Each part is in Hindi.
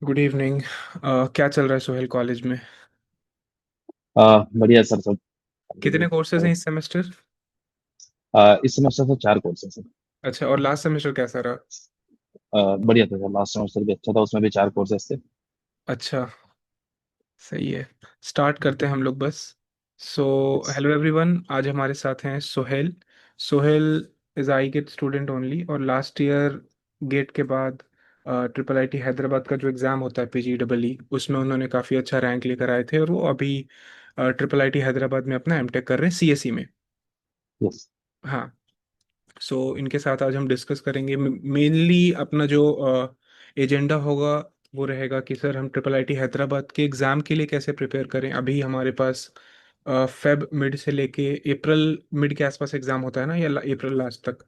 Good evening. क्या चल रहा है सोहेल कॉलेज में? बढ़िया सर सब। कितने कोर्सेज हैं इस सेमेस्टर? इस सेमेस्टर से 4 कोर्सेस हैं। अच्छा, और लास्ट सेमेस्टर कैसा रहा? बढ़िया था सर, लास्ट सेमेस्टर भी अच्छा था, उसमें भी 4 कोर्सेस थे। अच्छा, सही है। स्टार्ट करते हैं हम लोग बस। सो Yes. हेलो एवरीवन, आज हमारे साथ हैं Sohail. Sohail is I get student only, और लास्ट ईयर गेट के बाद ट्रिपल आई टी हैदराबाद का जो एग्ज़ाम होता है PGEE, उसमें उन्होंने काफ़ी अच्छा रैंक लेकर आए थे, और वो अभी ट्रिपल आई टी हैदराबाद में अपना एमटेक कर रहे हैं CSE में। Yes. हाँ। सो इनके साथ आज हम डिस्कस करेंगे। मेनली अपना जो एजेंडा होगा वो रहेगा कि सर हम ट्रिपल आईटी हैदराबाद के एग्ज़ाम के लिए कैसे प्रिपेयर करें। अभी हमारे पास फेब मिड से लेके अप्रैल मिड के आसपास एग्ज़ाम होता है ना, या अप्रैल लास्ट तक।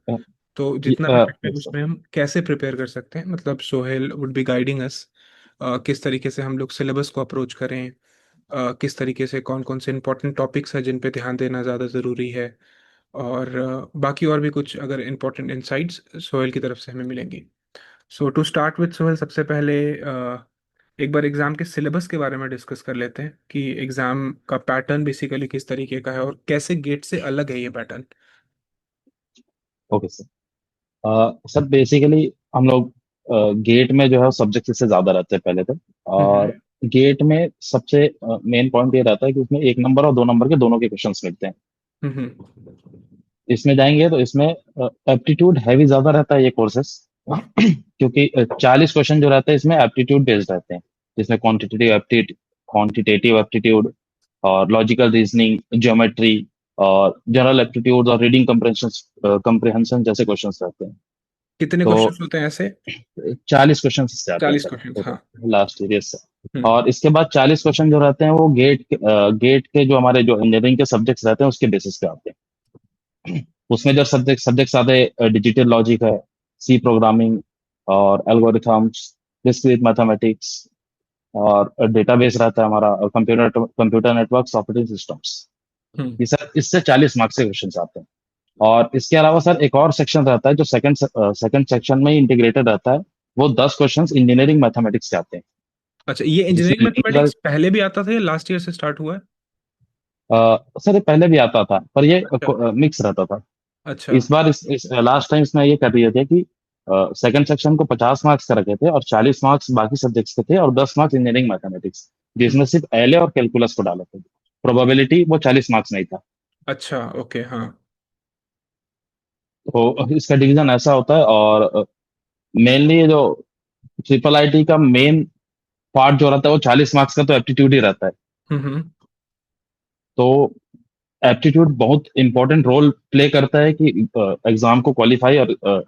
तो जितना भी टाइम है Yes, sir. उसमें हम कैसे प्रिपेयर कर सकते हैं, मतलब सोहेल वुड बी गाइडिंग अस। किस तरीके से हम लोग सिलेबस को अप्रोच करें, किस तरीके से कौन कौन से इंपॉर्टेंट टॉपिक्स हैं जिन पे ध्यान देना ज़्यादा ज़रूरी है, और बाकी और भी कुछ अगर इम्पोर्टेंट इंसाइट्स सोहेल की तरफ से हमें मिलेंगी। सो टू स्टार्ट विद सोहेल, सबसे पहले एक बार एग्जाम के सिलेबस के बारे में डिस्कस कर लेते हैं कि एग्जाम का पैटर्न बेसिकली किस तरीके का है और कैसे गेट से अलग है ये pattern. Okay sir. Sir basically हम लोग गेट में जो है सब्जेक्ट से ज्यादा रहते हैं पहले तो। हम्म। और गेट में सबसे मेन पॉइंट ये रहता है कि उसमें 1 नंबर और 2 नंबर के दोनों के क्वेश्चंस मिलते हैं। हम्म। इसमें जाएंगे तो इसमें एप्टीट्यूड हैवी ज्यादा रहता है ये कोर्सेस क्योंकि 40 क्वेश्चन जो रहते हैं इसमें एप्टीट्यूड बेस्ड रहते हैं। जिसमें क्वांटिटेटिव एप्टीट्यूड और लॉजिकल रीजनिंग, ज्योमेट्री और जनरल एप्टीट्यूड और रीडिंग कम्प्रहेंशन कम्प्रहेंशन जैसे क्वेश्चंस रहते हैं। कितने तो क्वेश्चन होते हैं ऐसे? 40 क्वेश्चन से आते हैं 40 सर क्वेश्चन, हाँ। टोटल लास्ट ईयर से। हम्म। और इसके बाद 40 क्वेश्चन जो रहते हैं वो गेट के जो हमारे जो इंजीनियरिंग के सब्जेक्ट्स रहते हैं उसके बेसिस पे आते हैं। उसमें जो सब्जेक्ट्स आते हैं डिजिटल लॉजिक है, सी प्रोग्रामिंग और एल्गोरिथम्स, डिस्क्रीट मैथमेटिक्स और डेटाबेस रहता है हमारा, और कंप्यूटर नेटवर्क्स, ऑपरेटिंग सिस्टम्स। हम्म। ये सर इससे 40 मार्क्स के क्वेश्चन आते हैं। और इसके अलावा सर एक और सेक्शन रहता है जो सेकंड सेक्शन में इंटीग्रेटेड रहता है। वो 10 क्वेश्चन इंजीनियरिंग मैथमेटिक्स से आते हैं। अच्छा, ये इंजीनियरिंग जिसमें मैथमेटिक्स लीनियर, पहले भी आता था या लास्ट ईयर से स्टार्ट हुआ है? सर ये पहले भी आता था पर ये अच्छा। मिक्स रहता था। अच्छा। इस बार इस लास्ट टाइम इसमें ये कर दिए थे कि सेकंड सेक्शन को 50 मार्क्स का रखे थे और 40 मार्क्स बाकी सब्जेक्ट्स के थे और 10 मार्क्स इंजीनियरिंग मैथमेटिक्स, हम्म। जिसमें सिर्फ एलए और कैलकुलस को डाले थे। प्रोबेबिलिटी वो 40 मार्क्स नहीं था। अच्छा, ओके, हाँ। तो इसका डिवीजन ऐसा होता है। और मेनली जो ट्रिपल आईटी का मेन पार्ट जो रहता है वो 40 मार्क्स का तो एप्टीट्यूड ही रहता है। हम्म। तो एप्टीट्यूड बहुत इंपॉर्टेंट रोल प्ले करता है कि एग्जाम को क्वालिफाई और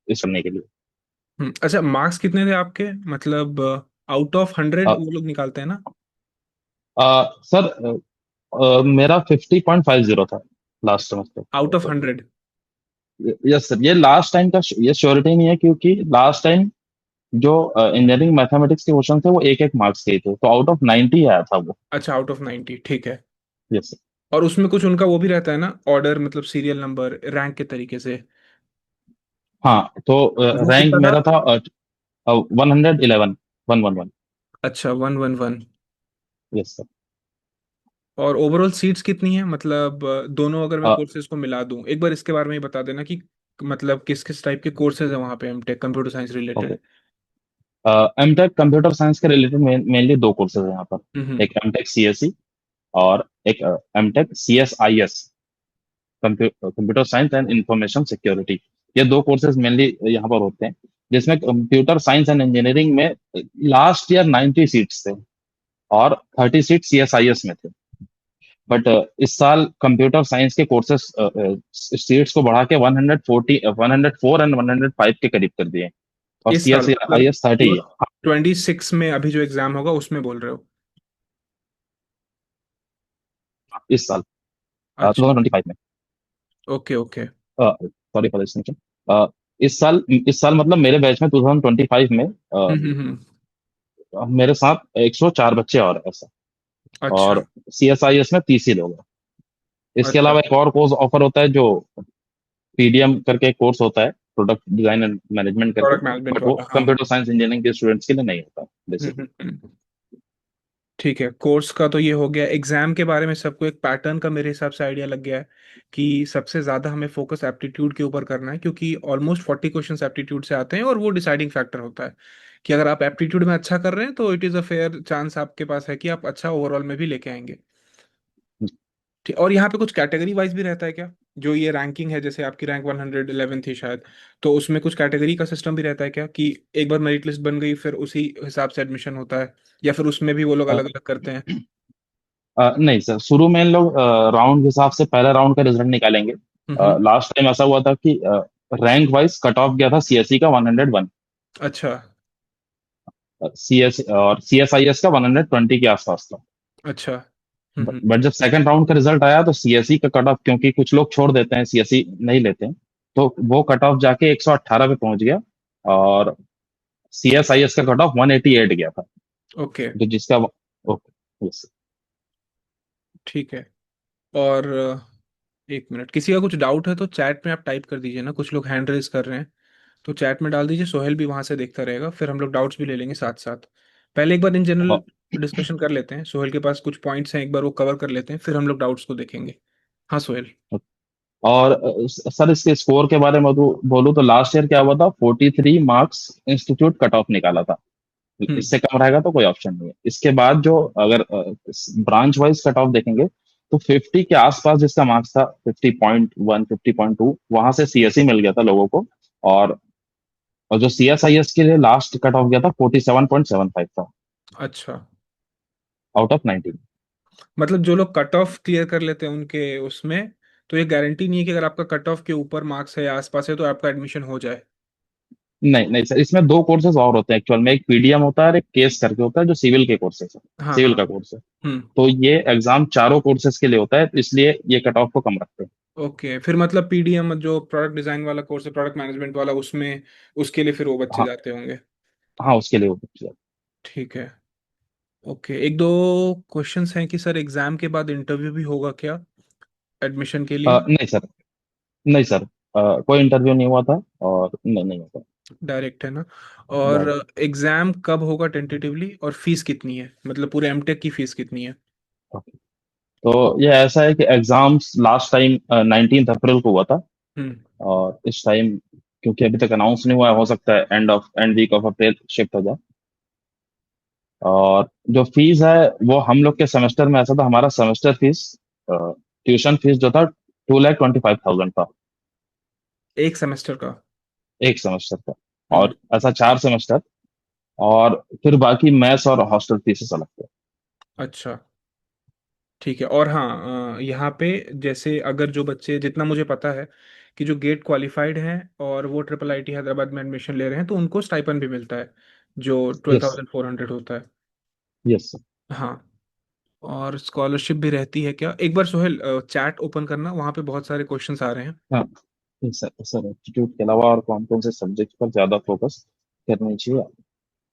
इस करने के लिए। अच्छा, मार्क्स कितने थे आपके, मतलब आउट ऑफ 100 अ, वो लोग निकालते हैं ना? सर मेरा 50.50 था last out of semester. 100? Yes sir, ये लास्ट टाइम का ये श्योरिटी नहीं है क्योंकि लास्ट टाइम जो इंजीनियरिंग मैथमेटिक्स के क्वेश्चन थे वो एक एक मार्क्स के ही थे, तो आउट ऑफ 90 आया था वो। अच्छा, आउट ऑफ 90, ठीक है। Yes sir. और उसमें कुछ उनका वो भी रहता है ना, ऑर्डर, मतलब सीरियल नंबर, रैंक के तरीके से? हाँ तो वो रैंक कितना था? मेरा था 111, 111। अच्छा, 111। Yes sir. और ओवरऑल सीट्स कितनी है, मतलब दोनों अगर मैं कोर्सेज को मिला दूं, एक बार इसके बारे में ही बता देना कि मतलब किस किस टाइप के कोर्सेज है वहाँ पे MTech computer science okay. Related. MTech computer science के रिलेटेड मेनली 2 कोर्सेज हैं यहाँ हम्म। पर। एक एमटेक सीएसई और एक MTech CSIS, computer science and information security. ये 2 कोर्सेज मेनली यहाँ पर होते हैं, जिसमें कंप्यूटर साइंस एंड इंजीनियरिंग में लास्ट ईयर 90 सीट्स थे और 30 सीट सीएसआईएस में थे। बट इस साल कंप्यूटर साइंस के कोर्सेज सीट्स को बढ़ा के 140, 104 एंड 105 के करीब कर दिए। और इस साल मतलब सीएसआईएस 30 जो है। हाँ, 26 में अभी जो एग्जाम होगा उसमें बोल रहे हो? इस साल अच्छा। 2025 में। Okay, okay. सॉरी फॉर इस साल मतलब मेरे बैच में 2025 में हम्म। मेरे साथ 104 बच्चे और हैं ऐसा। अच्छा। और सीएसआईएस में 30 ही लोग हैं। इसके अच्छा, अलावा एक और कोर्स ऑफर होता है जो पीडीएम करके एक कोर्स होता है, प्रोडक्ट डिजाइन एंड मैनेजमेंट करके। प्रोडक्ट मैनेजमेंट बट वो वाला, हाँ। कंप्यूटर साइंस इंजीनियरिंग के स्टूडेंट्स के लिए नहीं होता। हम्म, बेसिकली। ठीक है, कोर्स का तो ये हो गया। एग्जाम के बारे में सबको एक पैटर्न का मेरे हिसाब से आइडिया लग गया है कि सबसे ज्यादा हमें फोकस एप्टीट्यूड के ऊपर करना है, क्योंकि ऑलमोस्ट 40 क्वेश्चंस एप्टीट्यूड से आते हैं और वो डिसाइडिंग फैक्टर होता है कि अगर आप एप्टीट्यूड में अच्छा कर रहे हैं तो it is a fair chance आपके पास है कि आप अच्छा ओवरऑल में भी लेके आएंगे। ठीक, और यहाँ पे कुछ कैटेगरी वाइज भी रहता है क्या? जो ये रैंकिंग है, जैसे आपकी रैंक 111 थी शायद, तो उसमें कुछ कैटेगरी का सिस्टम भी रहता है क्या कि एक बार मेरिट लिस्ट बन गई फिर उसी हिसाब से एडमिशन होता है, या फिर उसमें भी वो लोग अलग अलग करते हैं? नहीं सर, शुरू में इन लोग राउंड के हिसाब से पहले राउंड का रिजल्ट निकालेंगे। हम्म। लास्ट टाइम ऐसा हुआ था कि रैंक वाइज कट ऑफ गया था सीएसई का 101, अच्छा। सीएस और सीएसआईएस का 120 के आसपास था। अच्छा। हम्म। बट जब सेकंड राउंड का रिजल्ट आया तो सीएसई का कट ऑफ, क्योंकि कुछ लोग छोड़ देते हैं, सीएसई नहीं लेते हैं, तो वो कट ऑफ जाके 118 पे पहुंच गया। और सीएसआईएस का कट ऑफ 188 गया था। ओके। जो जिसका ओके, यस। ठीक है। और एक मिनट, किसी का कुछ डाउट है तो चैट में आप टाइप कर दीजिए ना, कुछ लोग हैंड रेज कर रहे हैं, तो चैट में डाल दीजिए, सोहेल भी वहां से देखता रहेगा, फिर हम लोग डाउट्स भी ले लेंगे साथ साथ। पहले एक बार इन जनरल डिस्कशन कर लेते हैं, सोहेल के पास कुछ पॉइंट्स हैं, एक बार वो कवर कर लेते हैं, फिर हम लोग डाउट्स को देखेंगे। हाँ सोहेल। और सर, इसके स्कोर के बारे में तो बोलूँ तो लास्ट ईयर क्या हुआ था, 43 मार्क्स इंस्टीट्यूट कट ऑफ निकाला था। हम्म। इससे कम रहेगा तो कोई ऑप्शन नहीं है। इसके बाद जो अगर ब्रांच वाइज कट ऑफ देखेंगे तो 50 के आसपास जिसका मार्क्स था, 50.1 50.2, वहां से सीएसई मिल गया था लोगों को। और और जो सीएसआईएस के लिए लास्ट कट ऑफ गया था 47.75 था, अच्छा, आउट ऑफ 19। मतलब जो लोग कट ऑफ क्लियर कर लेते हैं उनके उसमें, तो ये गारंटी नहीं है कि अगर आपका कट ऑफ के ऊपर मार्क्स है या आसपास है तो आपका एडमिशन हो जाए। नहीं नहीं सर, इसमें दो कोर्सेज और होते हैं एक्चुअल में, एक पीडीएम होता है और एक केस करके होता है, जो सिविल के कोर्सेज है। हाँ सिविल हाँ। का कोर्स है। हम्म। तो ये एग्जाम चारों कोर्सेज के लिए होता है, तो इसलिए ये कट ऑफ को कम रखते हैं। ओके, फिर मतलब पीडीएम जो प्रोडक्ट डिजाइन वाला कोर्स है, प्रोडक्ट मैनेजमेंट वाला, उसमें उसके लिए फिर वो बच्चे हाँ जाते होंगे। हाँ, उसके लिए होता है। ठीक है। ओके, एक दो क्वेश्चंस हैं कि सर एग्जाम के बाद इंटरव्यू भी होगा क्या एडमिशन के लिए? नहीं सर, नहीं सर, कोई इंटरव्यू नहीं हुआ था। और नहीं, नहीं हुआ डायरेक्ट है ना? और था। एग्जाम कब होगा टेंटेटिवली, और फीस कितनी है, मतलब पूरे एमटेक की फीस कितनी है? तो ये ऐसा है कि एग्जाम्स लास्ट टाइम 19 अप्रैल को हुआ था। हम्म। और इस टाइम, क्योंकि अभी तक अनाउंस नहीं हुआ है, हो सकता है end week of April shift हो जाए। और जो फीस है, वो हम लोग के सेमेस्टर में ऐसा था, हमारा सेमेस्टर फीस, ट्यूशन फीस जो था, 2,25,000 था एक सेमेस्टर का? एक सेमेस्टर का। हम्म। और ऐसा 4 सेमेस्टर। और फिर बाकी मैथ्स और हॉस्टल फीसेस अलग थे। अच्छा। ठीक है। और हाँ, यहाँ पे जैसे अगर जो बच्चे, जितना मुझे पता है कि जो गेट क्वालिफाइड हैं और वो ट्रिपल आईटी हैदराबाद में एडमिशन ले रहे हैं, तो उनको स्टाइपन भी मिलता है जो twelve yes, thousand four hundred होता है। Yes sir. हाँ। और स्कॉलरशिप भी रहती है क्या? एक बार सोहेल चैट ओपन करना, वहाँ पे बहुत सारे क्वेश्चंस आ रहे हैं। हाँ सर, सर एप्टीट्यूड के अलावा और कौन कौन से सब्जेक्ट पर ज्यादा फोकस करनी चाहिए?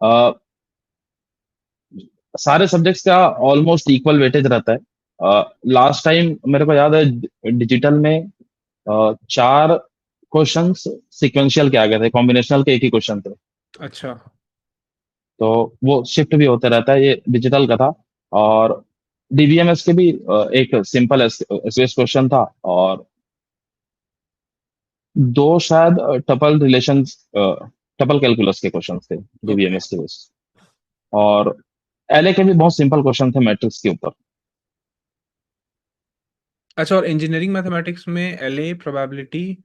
अ, सारे सब्जेक्ट्स का ऑलमोस्ट इक्वल वेटेज रहता है। लास्ट टाइम मेरे को याद है, डिजिटल में 4 क्वेश्चंस सिक्वेंशियल के आ गए थे, कॉम्बिनेशनल के एक ही क्वेश्चन थे। अच्छा। तो वो शिफ्ट भी होते रहता है, ये डिजिटल का था। और डीबीएमएस के भी एक सिंपल एसएस क्वेश्चन था। और दो शायद टपल रिलेशन, टपल कैलकुलस के क्वेश्चन थे ओके। डीबीएमएस के बेस। और एलए के भी बहुत सिंपल क्वेश्चन थे मैट्रिक्स के ऊपर। अच्छा, और इंजीनियरिंग मैथमेटिक्स में एलए, प्रोबेबिलिटी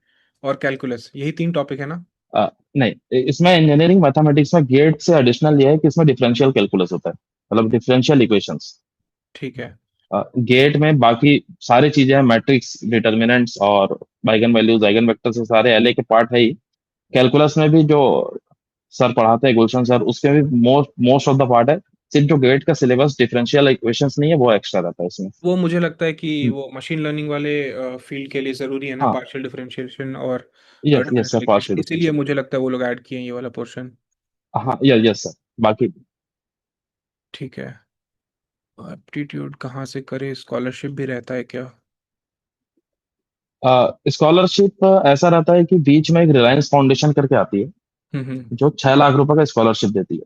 और कैलकुलस, यही तीन टॉपिक है ना? नहीं, इसमें इंजीनियरिंग मैथमेटिक्स में गेट से एडिशनल ये है कि इसमें डिफरेंशियल कैलकुलस होता है, मतलब डिफरेंशियल इक्वेशंस। ठीक है। गेट में बाकी सारी चीजें हैं, मैट्रिक्स, डिटर्मिनेंट्स और आइगन वैल्यूज, आइगन वेक्टर से सारे एलए के पार्ट है ही। कैलकुलस में भी जो सर पढ़ाते हैं, गुलशन सर, उसके भी most most of the part है। सिर्फ जो गेट का सिलेबस डिफरेंशियल इक्वेशंस नहीं है, वो एक्स्ट्रा रहता है इसमें। वो मुझे लगता है कि हम्म, वो मशीन लर्निंग वाले फील्ड के लिए ज़रूरी है ना, हाँ, पार्शियल डिफरेंशिएशन और yes yes sir, differential equation, partial इसीलिए इक्वेशन। मुझे लगता है वो लोग ऐड किए हैं ये वाला पोर्शन। हाँ, यस यस सर। बाकी ठीक है। एप्टीट्यूड कहाँ से करे, स्कॉलरशिप भी रहता है क्या? स्कॉलरशिप ऐसा रहता है कि बीच में एक रिलायंस फाउंडेशन करके आती है, हम्म। जो 6 लाख रुपए का स्कॉलरशिप देती है।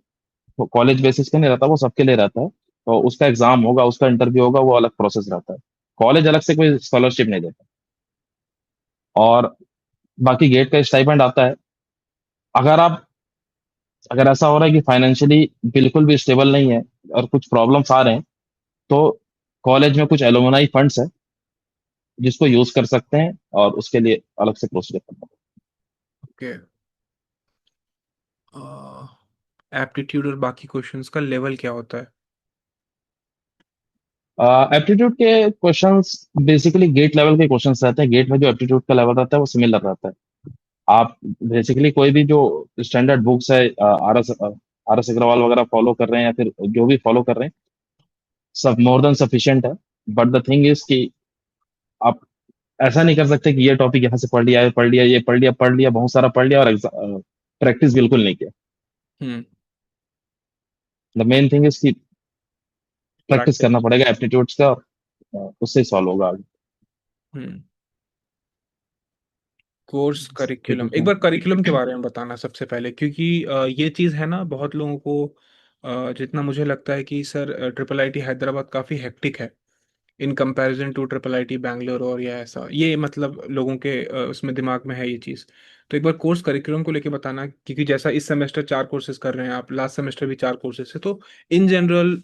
कॉलेज बेसिस पे नहीं रहता, वो सबके लिए रहता है। तो उसका एग्जाम होगा, उसका इंटरव्यू होगा, वो अलग प्रोसेस रहता है। कॉलेज अलग से कोई स्कॉलरशिप नहीं देता। और बाकी गेट का स्टाइपेंड आता है। अगर आप अगर ऐसा हो रहा है कि फाइनेंशियली बिल्कुल भी स्टेबल नहीं है और कुछ प्रॉब्लम्स आ रहे हैं, तो कॉलेज में कुछ एलुमनाई फंड्स है जिसको यूज कर सकते हैं, और उसके लिए अलग से प्रोसीजर करना ओके। एप्टीट्यूड और बाकी क्वेश्चंस का लेवल क्या होता है? पड़ेगा। एप्टीट्यूड के क्वेश्चंस बेसिकली गेट लेवल के क्वेश्चंस रहते हैं। गेट में जो एप्टीट्यूड का लेवल रहता है वो सिमिलर रहता है। आप बेसिकली कोई भी जो स्टैंडर्ड बुक्स है, आर एस अग्रवाल वगैरह फॉलो कर रहे हैं या फिर जो भी फॉलो कर रहे हैं, सब मोर देन सफिशिएंट है। बट द थिंग इज कि आप ऐसा नहीं कर सकते कि ये टॉपिक यहाँ से पढ़ लिया, ये पढ़ लिया, ये पढ़ लिया, बहुत सारा पढ़ लिया और प्रैक्टिस बिल्कुल नहीं किया। हम्म। द मेन थिंग इज कि प्रैक्टिस करना प्रैक्टिस। पड़ेगा एप्टीट्यूड्स का, और उससे सॉल्व होगा आगे। हम्म। कोर्स ठीक करिकुलम, है एक क्या? बार करिकुलम के बारे में बताना सबसे पहले, क्योंकि ये चीज़ है ना बहुत लोगों को, जितना मुझे लगता है कि सर ट्रिपल आईटी हैदराबाद काफ़ी हेक्टिक है in comparison to triple IT Bangalore, और या ऐसा ये मतलब लोगों के उसमें दिमाग में है ये चीज़। तो एक बार कोर्स करिकुलम को लेके बताना, क्योंकि जैसा इस सेमेस्टर 4 कोर्सेज कर रहे हैं आप, लास्ट सेमेस्टर भी 4 कोर्सेज है, तो इन जनरल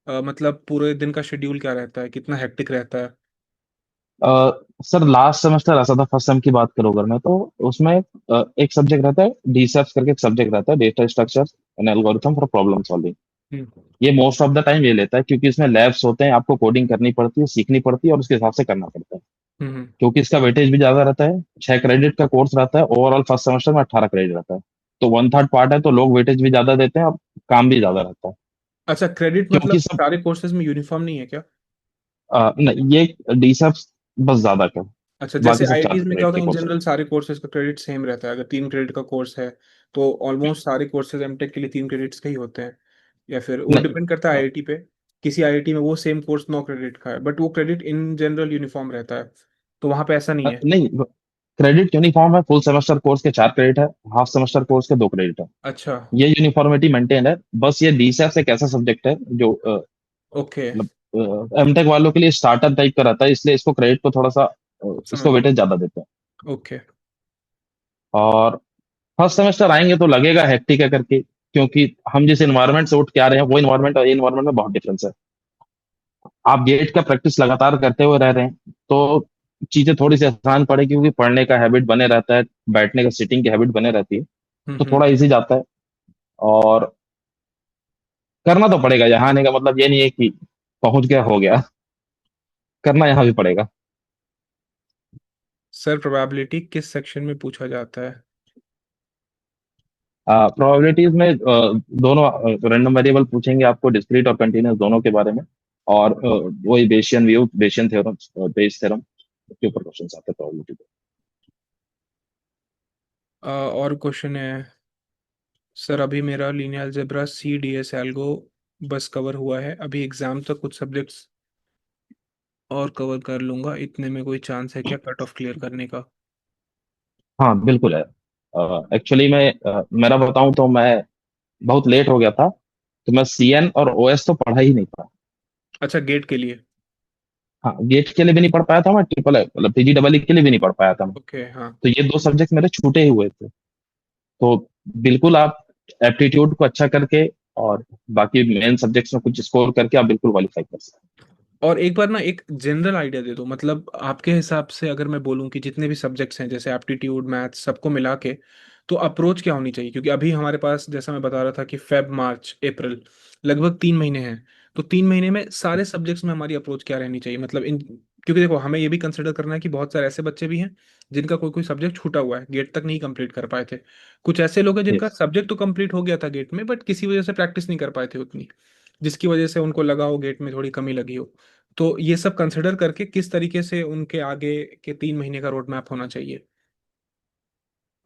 मतलब पूरे दिन का शेड्यूल क्या रहता है, कितना हेक्टिक रहता है? सर लास्ट सेमेस्टर ऐसा था, फर्स्ट सेम की बात करो अगर मैं, तो उसमें एक सब्जेक्ट रहता है, डीसेप्स करके एक सब्जेक्ट रहता है, data structure and algorithm for problem solving. Hmm. ये मोस्ट ऑफ द टाइम ये लेता है, क्योंकि इसमें लैब्स होते हैं, आपको कोडिंग करनी पड़ती है, सीखनी पड़ती है, और उसके हिसाब से करना पड़ता है। हम्म। क्योंकि इसका वेटेज भी ज्यादा रहता है, 6 क्रेडिट का कोर्स रहता है, ओवरऑल फर्स्ट सेमेस्टर में 18 क्रेडिट रहता है। तो वन थर्ड पार्ट है, तो लोग वेटेज भी ज्यादा देते हैं और काम भी ज्यादा रहता है। अच्छा, क्रेडिट क्योंकि मतलब सब सारे कोर्सेज में यूनिफॉर्म नहीं है क्या? नहीं, ये डीसेप्स बस ज्यादा का, अच्छा, जैसे बाकी सब चार आईआईटीज में क्या क्रेडिट होता के है, इन कोर्स जनरल सारे कोर्सेज का क्रेडिट सेम रहता है, अगर 3 क्रेडिट का कोर्स है तो ऑलमोस्ट सारे कोर्सेज एमटेक के लिए 3 क्रेडिट्स के ही होते हैं, या फिर वो नहीं। डिपेंड करता है आईआईटी पे। किसी आईआईटी में वो सेम कोर्स 9 क्रेडिट का है, बट वो क्रेडिट इन जनरल यूनिफॉर्म रहता है, तो वहां पे ऐसा नहीं है। नहीं, क्रेडिट यूनिफॉर्म है। फुल सेमेस्टर कोर्स के 4 क्रेडिट है, हाफ सेमेस्टर कोर्स के 2 क्रेडिट है। अच्छा। ये यूनिफॉर्मिटी मेंटेन है। बस ये डीसेप्स एक ऐसा सब्जेक्ट है जो ओके। मतलब एमटेक वालों के लिए स्टार्टर टाइप का रहता है, इसलिए इसको क्रेडिट को थोड़ा सा समझ इसको वेटेज ज्यादा देते हैं। ओके। और फर्स्ट सेमेस्टर आएंगे तो लगेगा हेक्टिक है करके, क्योंकि हम जिस इन्वायरमेंट से उठ के आ रहे हैं वो इन्वायरमेंट और ये इन्वायरमेंट में बहुत डिफरेंस है। आप गेट का प्रैक्टिस लगातार करते हुए रह रहे हैं, तो चीजें थोड़ी सी आसान पड़े, क्योंकि पढ़ने का हैबिट बने रहता है, बैठने का सीटिंग की हैबिट बने रहती है, तो हम्म। थोड़ा इजी जाता है। और करना तो पड़ेगा, यहाँ आने का मतलब ये नहीं है कि पहुंच गया हो गया, करना यहाँ भी पड़ेगा। सर प्रोबेबिलिटी किस सेक्शन में पूछा जाता है? प्रोबेबिलिटीज में दोनों रैंडम वेरिएबल पूछेंगे आपको, डिस्क्रीट और कंटीन्यूअस दोनों के बारे में। और वही बेशियन व्यू, बेशियन थ्योरम, बेस थ्योरम के ऊपर क्वेश्चन आते हैं प्रोबेबिलिटी पे। और क्वेश्चन है सर, अभी मेरा linear algebra C D S algo बस कवर हुआ है, अभी एग्जाम तक कुछ सब्जेक्ट्स और कवर कर लूंगा, इतने में कोई चांस है क्या कट ऑफ क्लियर करने का? हाँ बिल्कुल है। एक्चुअली मैं मेरा बताऊं तो मैं बहुत लेट हो गया था, तो मैं सीएन और ओएस तो पढ़ा ही नहीं था। अच्छा, गेट के लिए। हाँ, गेट के लिए भी नहीं पढ़ पाया था मैं, ट्रिपल मतलब पीजीडब्ल्यू के लिए भी नहीं पढ़ पाया था मैं। ओके, हाँ। तो ये दो सब्जेक्ट मेरे छूटे ही हुए थे। तो बिल्कुल आप एप्टीट्यूड को अच्छा करके और बाकी मेन सब्जेक्ट्स में कुछ स्कोर करके आप बिल्कुल क्वालिफाई कर सकते और एक बार ना एक जनरल आइडिया दे दो, मतलब आपके हिसाब से अगर मैं बोलूं कि जितने भी सब्जेक्ट्स हैं जैसे एप्टीट्यूड मैथ्स सबको मिला के, तो अप्रोच क्या होनी चाहिए? क्योंकि अभी हमारे पास जैसा मैं बता रहा था कि फेब मार्च अप्रैल लगभग 3 महीने हैं, तो 3 महीने में सारे सब्जेक्ट्स में हमारी अप्रोच क्या रहनी चाहिए, मतलब इन, क्योंकि देखो हमें ये भी कंसिडर करना है कि बहुत सारे ऐसे बच्चे भी हैं जिनका कोई कोई सब्जेक्ट छूटा हुआ है, गेट तक नहीं कंप्लीट कर पाए थे। कुछ ऐसे लोग हैं हैं। जिनका यस। सब्जेक्ट तो कंप्लीट हो गया था गेट में, बट किसी वजह से प्रैक्टिस नहीं कर पाए थे उतनी, जिसकी वजह से उनको लगा हो गेट में थोड़ी कमी लगी हो। तो ये सब कंसिडर करके किस तरीके से उनके आगे के 3 महीने का रोड मैप होना चाहिए?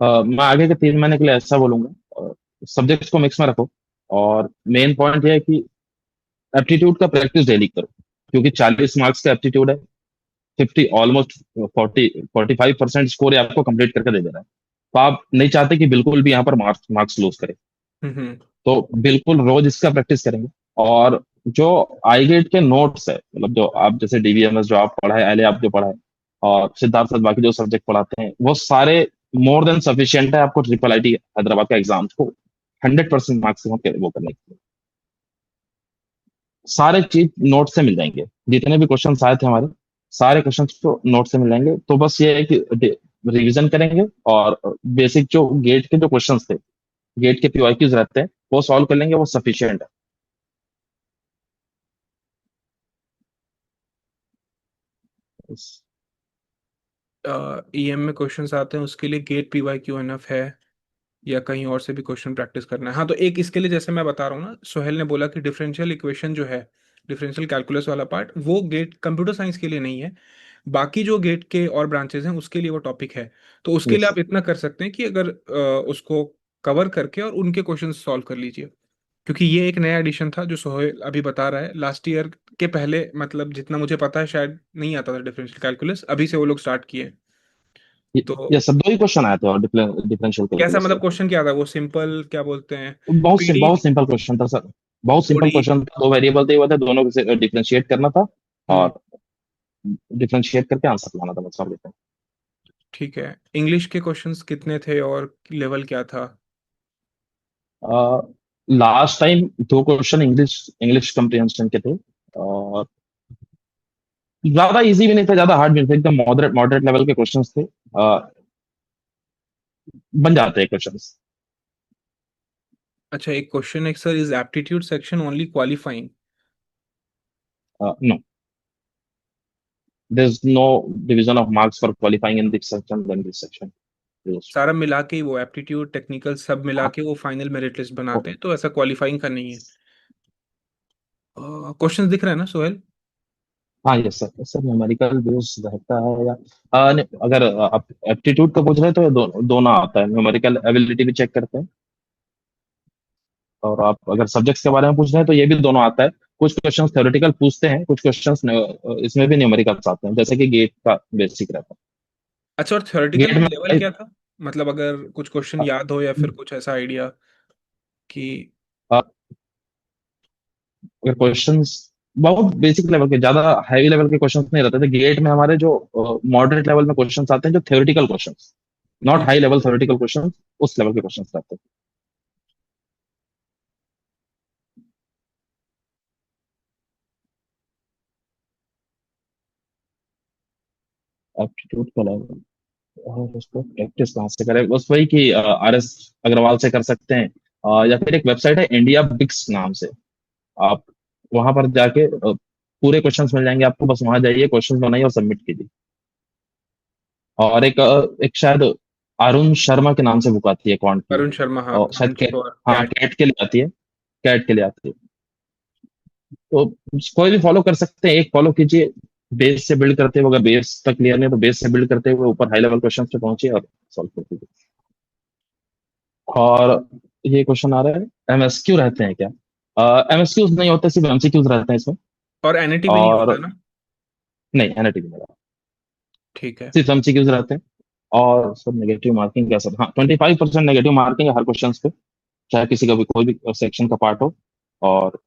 मैं आगे के 3 महीने के लिए ऐसा बोलूंगा, सब्जेक्ट्स को मिक्स में रखो। और मेन पॉइंट ये है कि एप्टीट्यूड का प्रैक्टिस डेली करो, क्योंकि 40 मार्क्स का एप्टीट्यूड है। 50 ऑलमोस्ट 45% स्कोर आपको कंप्लीट करके दे दे रहा है। तो आप नहीं चाहते कि बिल्कुल भी यहाँ पर मार्क्स मार्क्स लूज करें। हम्म। तो बिल्कुल रोज इसका प्रैक्टिस करेंगे। और जो आई गेट के नोट्स है, मतलब जो आप जैसे डीबीएमएस जो आप पढ़ाए, एलए आप जो पढ़ाए, और सिद्धार्थ सर बाकी जो सब्जेक्ट पढ़ाते हैं, वो सारे मोर देन सफिशियंट है आपको ट्रिपल आईटी हैदराबाद का एग्जाम को 100% मार्क्स वो करने के लिए। सारे चीज नोट से मिल जाएंगे, जितने भी क्वेश्चन आए थे हमारे, सारे क्वेश्चन को नोट से मिल जाएंगे। तो बस ये है कि रिवीजन करेंगे, और बेसिक जो गेट के जो क्वेश्चंस थे, गेट के पीवाईक्यूज रहते हैं, वो सॉल्व कर लेंगे, वो सफिशियंट है। बस। ईएम में क्वेश्चंस आते हैं उसके लिए गेट पीवाई क्यू एनफ है, या कहीं और से भी क्वेश्चन प्रैक्टिस करना है? हाँ, तो एक इसके लिए जैसे मैं बता रहा हूँ ना, सोहेल ने बोला कि डिफरेंशियल इक्वेशन जो है, डिफरेंशियल कैलकुलस वाला पार्ट, वो गेट कंप्यूटर साइंस के लिए नहीं है। बाकी जो गेट के और ब्रांचेस हैं उसके लिए वो टॉपिक है। तो उसके लिए यस। आप इतना कर सकते हैं कि अगर उसको कवर करके और उनके क्वेश्चन सॉल्व कर लीजिए। क्योंकि ये एक नया एडिशन था जो सोहेल अभी बता रहा है। लास्ट ईयर के पहले, मतलब जितना मुझे पता है, शायद नहीं आता था डिफरेंशियल कैलकुलस, अभी से वो लोग स्टार्ट किए। तो ये सब दो ही क्वेश्चन आए थे, और डिफरेंशियल कैसा, कैलकुलस से। मतलब क्वेश्चन क्या था वो? सिंपल क्या बोलते हैं, पीडी, बहुत सिंपल क्वेश्चन था सर। बहुत सिंपल ओडी? क्वेश्चन था, दो वेरिएबल दिए हुए थे, दोनों को डिफरेंशिएट करना था, हम्म, और डिफरेंशिएट करके आंसर लाना था, बस और कुछ ठीक है। इंग्लिश के क्वेश्चंस कितने थे और लेवल क्या था? नहीं। लास्ट टाइम दो क्वेश्चन इंग्लिश इंग्लिश कम्प्रिहेंशन के थे, और ज्यादा इजी भी नहीं थे, ज्यादा हार्ड भी नहीं थे, एकदम मॉडरेट मॉडरेट लेवल के क्वेश्चंस थे। बन जाते हैं क्वेश्चंस। अच्छा, एक क्वेश्चन है sir, is aptitude section only qualifying? No, there is no division of marks for qualifying in this section then this section. सारा मिला के ही वो एप्टीट्यूड टेक्निकल सब मिला के वो फाइनल मेरिट लिस्ट बनाते हैं, तो ऐसा क्वालिफाइंग का नहीं है। क्वेश्चंस दिख रहा है ना सोहेल? हाँ, yes sir, sir numerical base रहता है या नहीं, अगर आप एप्टीट्यूड का पूछ रहे हैं तो ये दोनों आता है, न्यूमेरिकल एबिलिटी भी चेक करते हैं, और आप अगर सब्जेक्ट्स के बारे में पूछ रहे हैं तो ये भी दोनों आता है। कुछ क्वेश्चंस थ्योरेटिकल पूछते हैं, कुछ क्वेश्चंस इसमें भी न्यूमेरिकल्स आते हैं, जैसे कि गेट का बेसिक रहता अच्छा, और है। थ्योरेटिकल गेट में में लेवल क्या था? मतलब अगर कुछ क्वेश्चन याद हो या फिर कुछ ऐसा आइडिया कि। अ, अगर क्वेश्चंस बहुत बेसिक लेवल के, ज्यादा हैवी लेवल के क्वेश्चंस नहीं रहते थे गेट में हमारे, जो मॉडरेट लेवल में क्वेश्चंस आते हैं, जो theoretical questions, not hmm, high level theoretical questions, उस लेवल के क्वेश्चंस रहते हैं। एप्टीट्यूड का लेवल, और उसको प्रैक्टिस कहाँ से करें, बस वही कि आर एस अग्रवाल से कर सकते हैं, या फिर एक वेबसाइट है इंडिया बिक्स नाम से, आप वहां पर जाके पूरे क्वेश्चंस मिल जाएंगे आपको, बस वहां जाइए, क्वेश्चंस बनाइए और सबमिट कीजिए। और एक शायद अरुण शर्मा के नाम से बुक आती है क्वांट की, अरुण शर्मा, हाँ, और शायद क्वांट फॉर हाँ कैट। कैट के लिए आती है, कैट के लिए आती है। तो कोई भी फॉलो कर सकते हैं, एक फॉलो कीजिए, बेस से बिल्ड करते हुए, अगर बेस तक क्लियर नहीं है तो बेस से बिल्ड करते हुए ऊपर हाई लेवल क्वेश्चन पे पहुंचिए और सॉल्व कर दीजिए। और ये क्वेश्चन आ रहा है, एमएसक्यू रहते हैं क्या? एमएसक्यूज नहीं होते, सिर्फ एमसीक्यूज रहते हैं इसमें। और एनईटी भी नहीं और होता ना? नहीं, एनएटी नहीं रहता, ठीक है। सिर्फ एमसीक्यूज रहते हैं। और सर नेगेटिव मार्किंग क्या सर? हाँ, 25% नेगेटिव मार्किंग है हर क्वेश्चन पे, चाहे किसी का भी कोई भी सेक्शन का पार्ट हो। और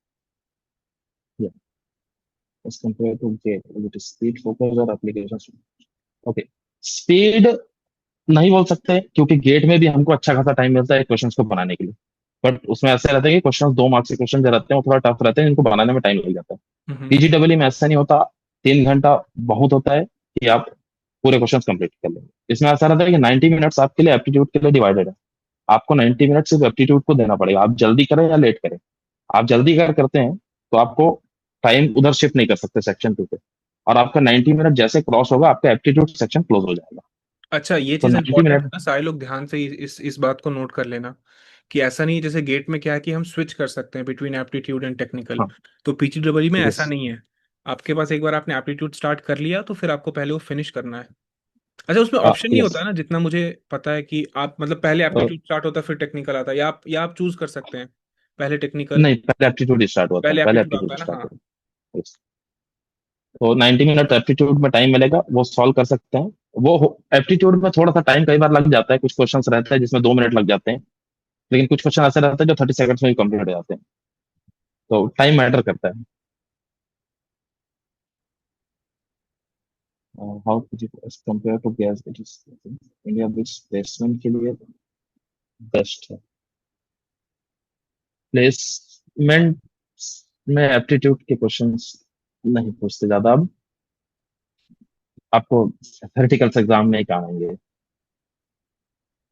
as compare to GATE speed focus और एप्लीकेशन। ओके, स्पीड नहीं बोल सकते, क्योंकि गेट में भी हमको अच्छा खासा टाइम मिलता है क्वेश्चंस को बनाने के लिए, बट उसमें ऐसा रहता है कि क्वेश्चन 2 मार्क्स के क्वेश्चन जो रहते हैं वो थोड़ा टफ रहते हैं, जिनको बनाने में टाइम लग जाता है। हम्म, पीजीडब्ल्यू में ऐसा नहीं होता, 3 घंटा बहुत होता है कि आप पूरे क्वेश्चन कंप्लीट कर लेंगे। इसमें ऐसा रहता है कि 90 मिनट्स आपके लिए एप्टीट्यूड के लिए डिवाइडेड है, आपको 90 मिनट सिर्फ एप्टीट्यूड को देना पड़ेगा, आप जल्दी करें या लेट करें। आप जल्दी अगर करते हैं तो आपको टाइम उधर शिफ्ट नहीं कर सकते सेक्शन 2 पे, और आपका 90 मिनट जैसे क्रॉस होगा आपका एप्टीट्यूड सेक्शन क्लोज हो जाएगा। अच्छा, ये तो चीज़ नाइन्टी इंपॉर्टेंट है मिनट ना, सारे लोग ध्यान से इस बात को नोट कर लेना कि ऐसा नहीं है जैसे गेट में क्या है कि हम स्विच कर सकते हैं बिटवीन एप्टीट्यूड एंड टेक्निकल। हाँ, तो पीजीडब्ल्यू में यस। ऐसा नहीं है। आपके पास एक बार आपने एप्टीट्यूड स्टार्ट कर लिया तो फिर आपको पहले वो फिनिश करना है। अच्छा, उसमें ऑप्शन नहीं यस, होता है ना, जितना मुझे पता है कि आप मतलब पहले एप्टीट्यूड स्टार्ट होता है फिर टेक्निकल आता है, या आप चूज कर सकते हैं पहले टेक्निकल, नहीं, पहले एप्टीट्यूड स्टार्ट होता है, पहले पहले एप्टीट्यूड आता एप्टीट्यूड है ना? स्टार्ट हाँ। होता है। Yes। तो 90 मिनट एप्टीट्यूड में टाइम मिलेगा, वो सॉल्व कर सकते हैं। वो एप्टीट्यूड में थोड़ा सा टाइम कई बार लग जाता है, कुछ क्वेश्चंस रहते हैं जिसमें 2 मिनट लग जाते हैं, लेकिन कुछ क्वेश्चन ऐसे रहते हैं जो 30 सेकंड्स में ही कंप्लीट हो जाते हैं, तो टाइम मैटर करता है। How compare to gas, it is India which placement के लिए बेस्ट है। प्लेसमेंट में एप्टीट्यूड के क्वेश्चंस नहीं पूछते ज्यादा अब, आपको थेरेटिकल्स एग्जाम में ही काम आएंगे।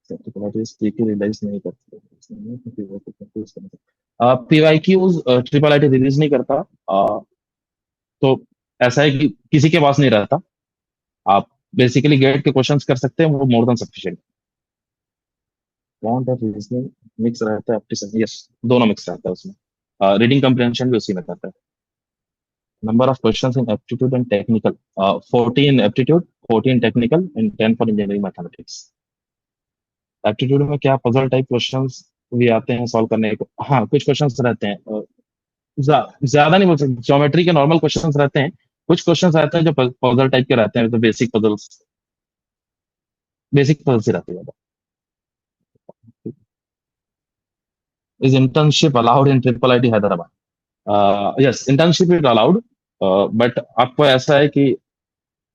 रियलाइज नहीं करते, पीवाईक्यूज ट्रिपल आईटी रिलीज नहीं करता। तो ऐसा है कि किसी के पास नहीं रहता, आप बेसिकली गेट के क्वेश्चंस कर सकते हैं, वो मोर देन सफिशिएंट। क्वांट और रीजनिंग मिक्स रहता है आपके, यस, दोनों मिक्स रहता है उसमें, रीडिंग कम्प्रिहेंशन भी उसी में रहता है। Number of questions in aptitude and technical, 14 aptitude, 14 technical and 10 for engineering mathematics. Aptitude में क्या पजल टाइप क्वेश्चंस भी आते हैं सॉल्व करने को, हाँ कुछ क्वेश्चंस रहते हैं, ज्यादा नहीं बोल सकते, ज्योमेट्री के नॉर्मल क्वेश्चंस रहते हैं, कुछ क्वेश्चंस रहते हैं जो पजल टाइप के रहते हैं, तो बेसिक पजल्स, बेसिक पजल्स ही रहते हैं। Is internship allowed in triple IT Hyderabad? Yes, internship is allowed, but आपको ऐसा है कि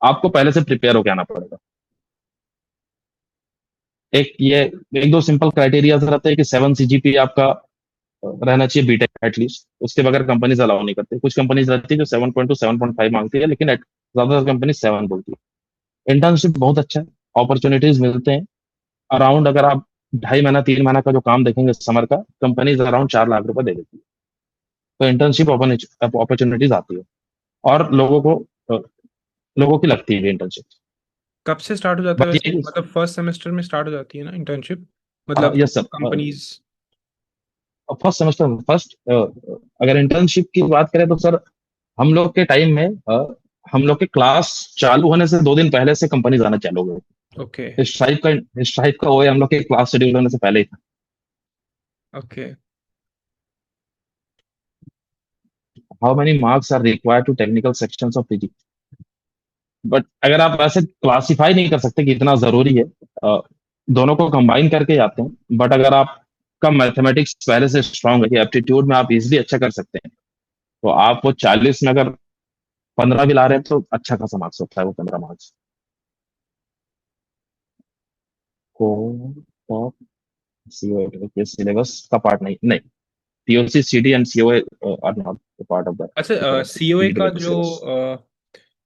आपको पहले से प्रिपेयर होकर आना पड़ेगा। एक ये, एक दो सिंपल क्राइटेरिया रहते हैं कि 7 CGPA आपका रहना चाहिए बीटेक एटलीस्ट, उसके बगैर कंपनीज अलाउ नहीं करती। कुछ कंपनीज रहती है जो 7.2 7.5 मांगती है, लेकिन ज्यादातर कंपनी 7 बोलती है। इंटर्नशिप बहुत अच्छा है, अपॉर्चुनिटीज मिलते हैं अराउंड, अगर आप 2.5 महीना 3 महीना का जो काम देखेंगे समर का, कंपनीज अराउंड 4 लाख रुपए दे देती है। तो इंटर्नशिप अपॉर्चुनिटीज आती है, और अ, लोगों की लगती है इंटर्नशिप। कब से स्टार्ट हो जाता है बट वैसे, ये, मतलब फर्स्ट सेमेस्टर में स्टार्ट हो जाती है ना इंटर्नशिप, मतलब yes sir, companies? First semester first, अगर इंटर्नशिप की बात करें तो सर, हम लोग के टाइम में हम लोग के क्लास चालू होने से 2 दिन पहले से कंपनी आना चालू हो गई। ओके। इस टाइप का वो है, हम लोग के क्लास शेड्यूल होने से पहले ही था। Okay. How many marks are required to technical sections of PG? But अगर आप ऐसे क्लासिफाई नहीं कर सकते कि इतना जरूरी है, अ, दोनों को कंबाइन करके आते हैं। बट अगर आप का मैथमेटिक्स पहले से स्ट्रांग है कि एप्टीट्यूड में आप इजिली अच्छा कर सकते हैं, तो आप वो 40 में अगर 15 भी ला रहे हैं तो अच्छा खासा मार्क्स होता है वो 15 मार्क्स को। टॉप सीओ के सिलेबस का पार्ट नहीं, नहीं, POC CD and COA are not part of the अच्छा, सीओए का पीजी जो सिलेबस।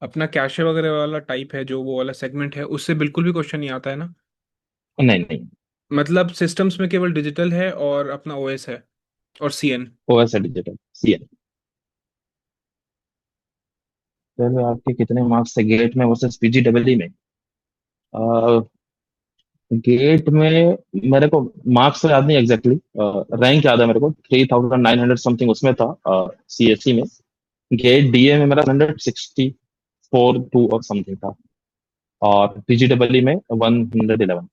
अपना कैशे वगैरह वाला टाइप है, जो वो वाला सेगमेंट है, उससे बिल्कुल भी क्वेश्चन नहीं आता है ना? नहीं नहीं, मतलब सिस्टम्स में केवल डिजिटल है और अपना ओएस है और सीएन। ओएस है डिजिटल सीएन। पहले आपके कितने मार्क्स थे गेट में वर्सेस पीजी डबल में? गेट में मेरे को मार्क्स तो याद नहीं एग्जैक्टली, रैंक याद है मेरे को, 3900 समथिंग उसमें था सीएससी में। गेट डीए में मेरा 164 2 और समथिंग था, और पीजीडब्ल्यू में 111।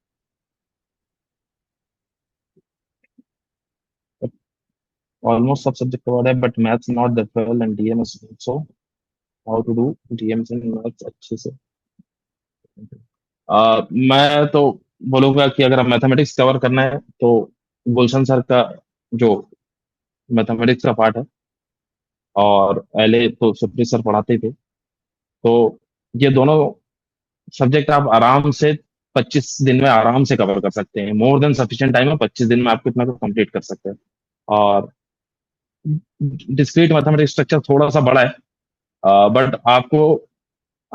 ऑलमोस्ट सब सब्जेक्ट कवर्ड है, but maths not that well and DM so, how to do DM in maths अच्छे से। मैं तो बोलूंगा कि अगर आप मैथमेटिक्स कवर करना है तो गुलशन सर का जो मैथमेटिक्स का पार्ट है, और पहले तो सुप्रीत सर पढ़ाते थे, तो ये दोनों सब्जेक्ट आप आराम से 25 दिन में आराम से कवर कर सकते हैं, मोर देन सफिशिएंट टाइम है, 25 दिन में आपको इतना कंप्लीट कर सकते हैं। और डिस्क्रीट मैथमेटिक्स स्ट्रक्चर थोड़ा सा बड़ा है, बट आपको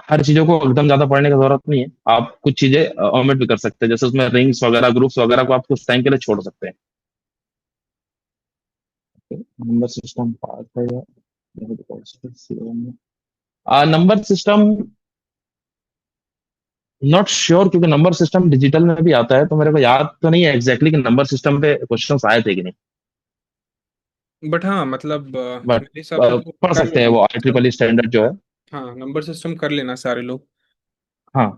हर चीजों को एकदम ज्यादा पढ़ने की जरूरत नहीं है, आप कुछ चीजें ओमिट भी कर सकते हैं, जैसे उसमें रिंग्स वगैरह ग्रुप्स वगैरह को आप कुछ टाइम के लिए छोड़ सकते हैं। नंबर सिस्टम पार्ट है या नंबर सिस्टम, नॉट श्योर, क्योंकि नंबर सिस्टम डिजिटल में भी आता है, तो मेरे को याद तो नहीं है एग्जैक्टली कि नंबर सिस्टम पे क्वेश्चन आए थे कि नहीं। बट हाँ, मतलब बट मेरे हिसाब से तो पढ़ कर सकते हैं, लेना वो आई सिस्टम। ट्रिपल स्टैंडर्ड जो है। हाँ, नंबर सिस्टम कर लेना सारे लोग। हाँ,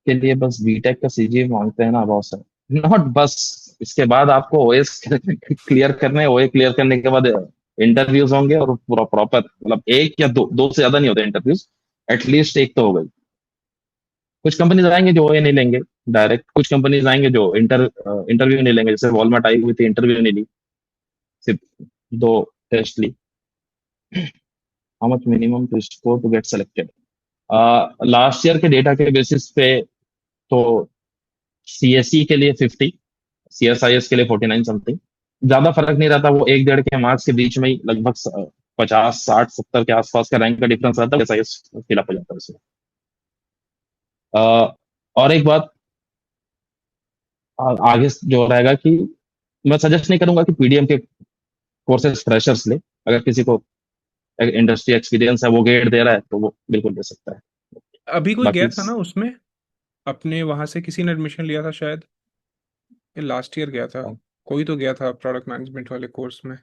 के लिए बस बीटेक का सीजीपीए मांगते हैं ना बहुत सारे, नॉट बस, इसके बाद आपको ओएस क्लियर करने, ओए क्लियर करने के बाद इंटरव्यूज होंगे, और पूरा प्रॉपर, मतलब एक या दो, दो से ज्यादा नहीं होते इंटरव्यूज, एटलीस्ट एक तो हो गई। कुछ कंपनीज आएंगे जो ये नहीं लेंगे डायरेक्ट, कुछ कंपनीज आएंगे जो इंटरव्यू नहीं लेंगे, जैसे वॉलमार्ट आई हुई थी, इंटरव्यू नहीं ली, सिर्फ दो टेस्ट ली। How much minimum to score to get selected? Last year के डेटा के बेसिस पे तो सीएसई के लिए 50, सीएसआईएस के लिए 49 समथिंग, ज्यादा फर्क नहीं रहता, वो एक डेढ़ के मार्क्स के बीच में ही लगभग 50 60 70 के आसपास का रैंक का डिफरेंस रहता है, सीएसआईएस फिलअप हो जाता है उसमें। अ, और एक बात आगे जो रहेगा कि मैं सजेस्ट नहीं करूंगा कि पीडीएम के कोर्सेज फ्रेशर्स ले, अगर किसी को इंडस्ट्री एक्सपीरियंस है, वो गेट दे रहा है, तो वो बिल्कुल दे सकता है। अभी कोई गया बाकी था ना उसमें, अपने वहां से किसी ने एडमिशन लिया था शायद, ये लास्ट ईयर गया था, कोई तो गया था प्रोडक्ट मैनेजमेंट वाले कोर्स में।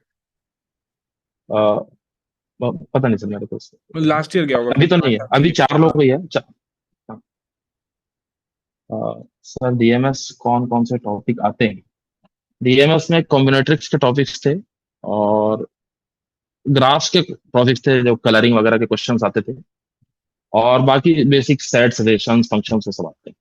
पता नहीं सर मेरे को लास्ट ईयर गया होगा अभी कोई तो नहीं है, स्टार्टअप अभी के लिए। 4 लोग ही है। सर डीएमएस कौन कौन से टॉपिक आते हैं? डीएमएस में कॉम्बिनेट्रिक्स के टॉपिक्स थे, और ग्राफ्स के टॉपिक्स थे, जो कलरिंग वगैरह के क्वेश्चंस आते थे, और बाकी बेसिक सेट्स रिलेशंस फंक्शंस से सब आते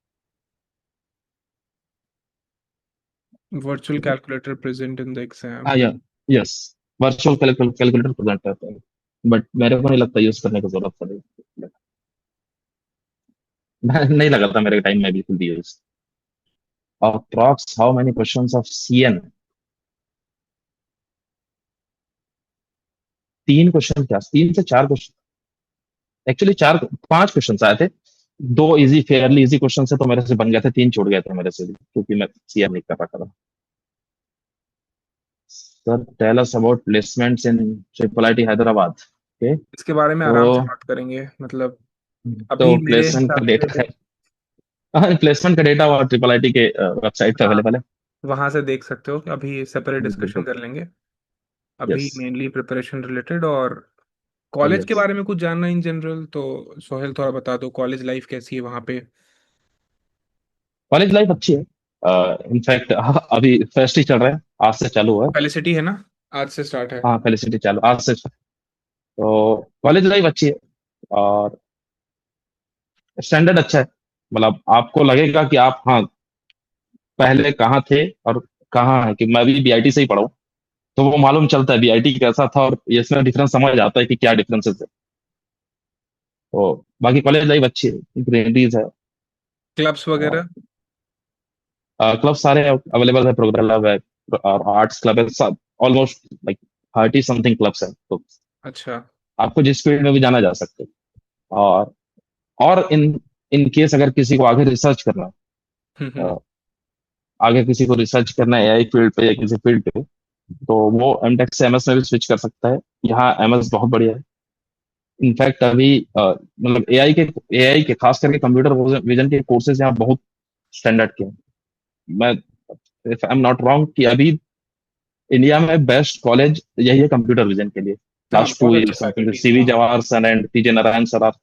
वर्चुअल हैं। Calculator present in the exam. हाँ या यस, वर्चुअल कैलकुलेटर प्रेजेंट करता है, बट मेरे को नहीं लगता यूज करने की जरूरत पड़ेगी। नहीं लगा था मेरे टाइम में बिल्कुल भी use. Approx how many questions of CN? 3 question, क्या 3 से 4 क्वेश्चन? एक्चुअली 4 5 क्वेश्चन आए थे, दो इजी फेयरली इजी क्वेश्चन से तो मेरे से बन गए थे, 3 छूट गए थे मेरे से भी, क्योंकि मैं सीएन नहीं कर रहा था। Sir tell us about placements in triple IT Hyderabad. Okay. इसके बारे में तो आराम से बात करेंगे, मतलब तो अभी मेरे प्लेसमेंट हिसाब का से डेटा है। हाँ, प्लेसमेंट का डेटा और ट्रिपल आईटी के वेबसाइट पे हाँ, अवेलेबल है। वहां से देख सकते हो, अभी सेपरेट डिस्कशन बिल्कुल। कर लेंगे। यस। अभी मेनली प्रिपरेशन रिलेटेड, और कॉलेज के यस। बारे में कुछ जानना इन जनरल तो सोहेल थोड़ा बता दो, कॉलेज लाइफ कैसी है वहाँ पे। कॉलेज लाइफ अच्छी है। इनफैक्ट अभी फेस्ट ही चल रहा है, आज से चालू हुआ है। फेलिसिटी है ना, आज से स्टार्ट है। हाँ फेलिसिटी चालू आज से। तो कॉलेज लाइफ अच्छी है, और स्टैंडर्ड अच्छा है। मतलब आपको लगेगा कि आप, हाँ, पहले कहाँ थे और कहाँ है, कि मैं भी बीआईटी से ही पढ़ा हूँ, तो वो मालूम चलता है बीआईटी कैसा था, और ये इसमें डिफरेंस समझ आता है कि क्या डिफरेंसेस है। तो बाकी कॉलेज लाइफ अच्छी है, ग्रीनरीज है। क्लब्स वगैरह। क्लब सारे अवेलेबल है, प्रोग्राम क्लब है और आर्ट्स क्लब है, सब ऑलमोस्ट लाइक 30 समथिंग क्लब्स है, तो अच्छा। आपको जिस फील्ड में भी जाना जा सकते हैं। और और इन केस अगर किसी को आगे रिसर्च करना है, हम्म। आगे किसी को रिसर्च करना है एआई फील्ड पे या किसी फील्ड पे, तो वो एमटेक से एमएस में भी स्विच कर सकता है। यहाँ एमएस बहुत बढ़िया है। इनफैक्ट अभी मतलब एआई के खास करके कंप्यूटर विजन के कोर्सेज यहाँ बहुत स्टैंडर्ड के हैं। मैं, if I am not wrong, कि अभी इंडिया में बेस्ट कॉलेज यही है कंप्यूटर विजन के लिए। हाँ, लास्ट बहुत 2 years अच्छा समथिंग फैकल्टीज है सीवी वहाँ। जवाहर सन and PJ Narayan sir are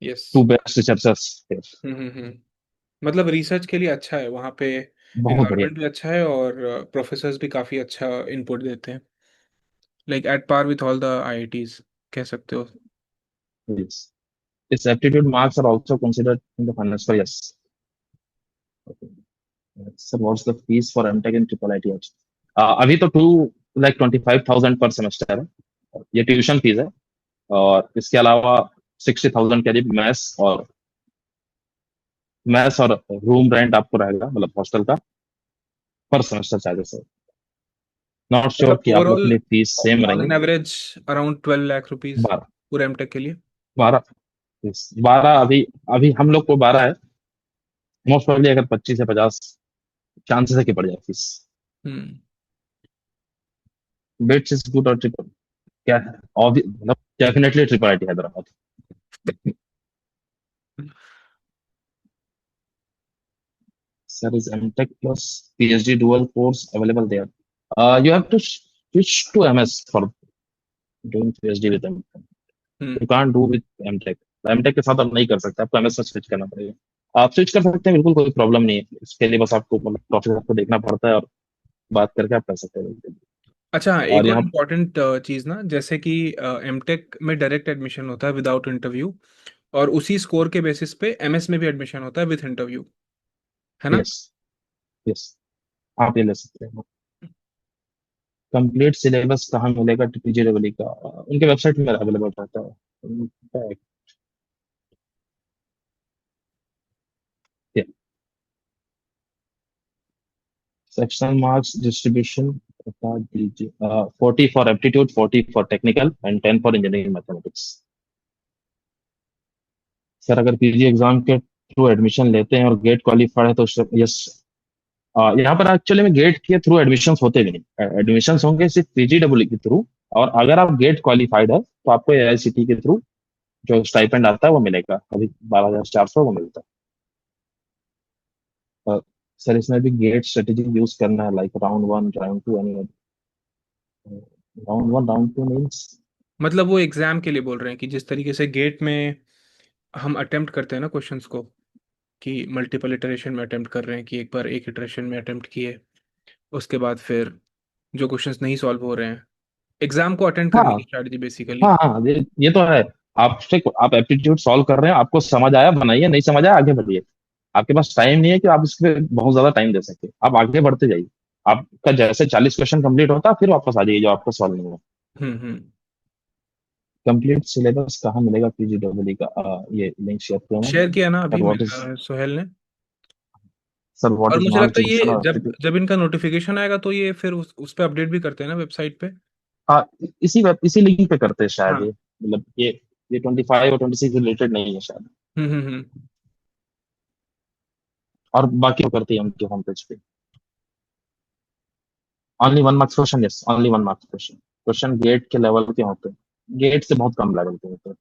yes. Two best researchers. मतलब रिसर्च के लिए अच्छा है वहाँ पे, बहुत बढ़िया। एनवायरनमेंट भी अच्छा है और प्रोफेसर्स भी काफ़ी अच्छा इनपुट देते हैं, like at par with all the IITs कह सकते हो। Yes. Its aptitude marks are also considered in the finance for yes. Okay. So what's the fees for MTech in triple ITH? अभी तो 2,25,000 पर सेमेस्टर है, ये ट्यूशन फीस है, और इसके अलावा 60,000 करीब मैथ्स और रूम रेंट आपको रहेगा, मतलब हॉस्टल का, पर सेमेस्टर चार्जेस है। नॉट श्योर मतलब कि आप लोग के ओवरऑल लिए फीस सेम ऑन एन रहेंगे। Average around 12 lakh rupees 12। पूरे एमटेक के लिए। 12 अभी, अभी हम लोग को 12 है। मोस्ट प्रोबेबली अगर 25 से 50 चांसेस है कि बढ़ जाए fees. Hmm. Bits is good और ट्रिपल क्या है, मतलब definitely triple IT Hyderabad. Sir, is MTech plus PhD dual course available there? You have to switch to MS for doing PhD with MTech. Hmm. You can't do with MTech. MTech के साथ आप नहीं कर सकते, आपको MS में स्विच करना पड़ेगा। आप स्विच कर सकते हैं, बिल्कुल कोई प्रॉब्लम नहीं है, इसके लिए बस आपको मतलब प्रोफेसर को देखना पड़ता है, और बात करके आप कर सकते हैं। अच्छा हाँ, और एक और यहाँ इम्पॉर्टेंट चीज़ ना, जैसे कि एमटेक में डायरेक्ट एडमिशन होता है विदाउट इंटरव्यू, और उसी स्कोर के बेसिस पे एमएस में भी एडमिशन होता है विथ इंटरव्यू, है ना? यस। यस, आप ये ले सकते हैं। कंप्लीट सिलेबस कहाँ मिलेगा पीजीडब्ल्यू का? उनके वेबसाइट में अवेलेबल रहता है। सेक्शनल मार्क्स डिस्ट्रीब्यूशन बता दीजिए। 40 for aptitude, 40 for technical and 10 for engineering mathematics. Sir अगर पीजी एग्जाम के थ्रू एडमिशन लेते हैं और गेट क्वालिफाइड है तो यस। यहाँ पर एक्चुअली में गेट के थ्रू एडमिशन होते भी नहीं, एडमिशन होंगे सिर्फ पीजीडब्ल्यू के थ्रू। और अगर आप गेट क्वालिफाइड है तो आपको एआईसीटी के थ्रू जो स्टाइपेंड आता है वो मिलेगा, अभी 12,400 वो मिलता है। सर इसमें भी गेट स्ट्रेटेजी यूज करना है, like round 1 round 2 any? Round 1 round 2 means? मतलब वो एग्जाम के लिए बोल रहे हैं कि जिस तरीके से गेट में हम अटेम्प्ट करते हैं ना क्वेश्चंस को, कि मल्टीपल इटरेशन में अटेम्प्ट कर रहे हैं, कि एक बार एक इटरेशन में अटेम्प्ट किए, उसके बाद फिर जो क्वेश्चंस नहीं सॉल्व हो रहे हैं, एग्जाम को अटेंड करने हाँ की स्ट्रैटेजी बेसिकली। हाँ हाँ, ये तो है। आप एप्टीट्यूड सॉल्व कर रहे हैं, आपको समझ आया बनाइए, नहीं समझ आया आगे बढ़िए। आपके पास टाइम नहीं है कि आप इस पे बहुत ज्यादा टाइम दे सके, आप आगे बढ़ते जाइए। आपका जैसे 40 क्वेश्चन कंप्लीट होता है फिर वापस आ जाइए जो आपको सॉल्व नहीं हुआ। हम्म। कंप्लीट सिलेबस कहाँ मिलेगा पीजीडब्ल्यू का? ये लिंक शेयर किया मैंने। शेयर किया ना सर अभी व्हाट इज सोहेल ने। सर व्हाट और इज मुझे मार्क्स लगता है डिस्ट्रीब्यूशन ये और जब जब इनका नोटिफिकेशन आएगा तो ये फिर उस पे अपडेट भी करते हैं ना वेबसाइट पे। इसी लिंक पे करते हैं शायद हाँ। ये, मतलब ये 25 और 26 रिलेटेड नहीं है शायद। हम्म। और बाकी वो करते हैं उनके होम पेज पे। Only 1 marks question, yes only 1 marks question. Question GATE के लेवल के होते हैं, गेट से बहुत कम लेवल के होते हैं।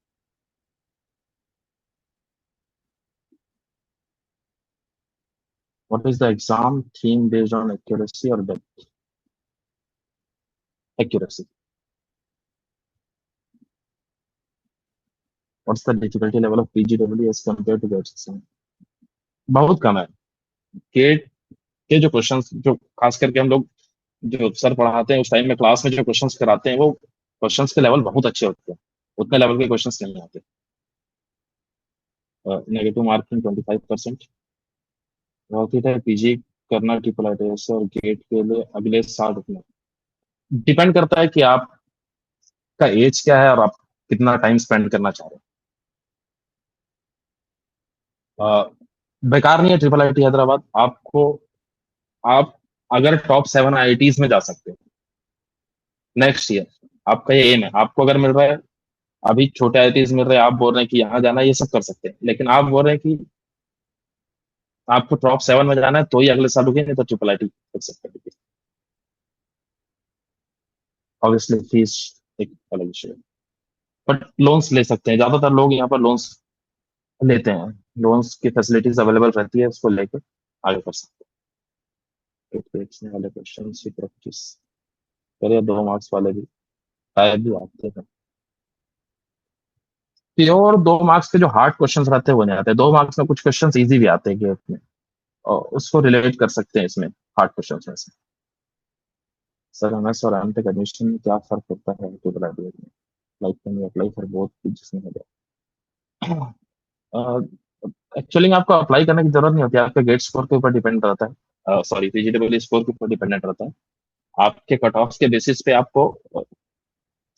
What is the exam theme based on accuracy और depth? Accuracy. What's the difficulty level of PGW as compare to GATE exam? बहुत कम है। गेट के जो क्वेश्चंस, जो खास करके हम लोग जो सर पढ़ाते हैं उस टाइम में क्लास में जो क्वेश्चंस कराते हैं वो क्वेश्चंस के लेवल बहुत अच्छे होते हैं। उतने लेवल के क्वेश्चंस नहीं आते। Negative marking 25%। बहुत ही है पीजी करना ट्रिपल आईटीएस और गेट के लिए अगले साल रुकना। डिपेंड करता है कि आपका एज क्या है और आप कितना टाइम स्पेंड करना चाह रहे हैं। बेकार नहीं है ट्रिपल आईटी हैदराबाद आपको। आप अगर टॉप 7 आईआईटीज में जा सकते हैं नेक्स्ट ईयर, आपका ये एम है, आपको अगर मिल रहा है, अभी छोटे आईआईटीज मिल रहे हैं, आप बोल रहे हैं कि यहाँ जाना है, ये सब कर सकते हैं, लेकिन आप बोल रहे हैं कि आपको टॉप 7 में जाना है तो ही अगले साल रुके, नहीं तो ट्रिपल आईटी कर सकते हैं। ऑब्वियसली फीस एक अलग विषय है, बट लोन्स ले सकते हैं, ज्यादातर लोग यहाँ पर लोन्स लेते हैं। लोन्स की फैसिलिटीज अवेलेबल रहती है, उसको लेके आगे कर सकते हैं। तो देखने वाले क्वेश्चन की प्रैक्टिस करिए, 2 मार्क्स वाले भी शायद भी आते हैं। प्योर 2 मार्क्स के जो हार्ड क्वेश्चंस रहते हैं वो नहीं आते, 2 मार्क्स में कुछ क्वेश्चंस इजी भी आते हैं गेट में, और उसको रिलेट कर सकते हैं इसमें हार्ड क्वेश्चंस में से। सर एमएस और एमटेक एडमिशन में क्या फर्क होता है ट्रिपल आईटी में? Like can you apply for both जिसमें हो जाए? एक्चुअली में आपको अप्लाई करने की जरूरत नहीं होती, आपके गेट स्कोर के ऊपर डिपेंड रहता है, सॉरी पीजीडब्ल्यू स्कोर के ऊपर डिपेंडेंट रहता है। आपके कट ऑफ के बेसिस पे आपको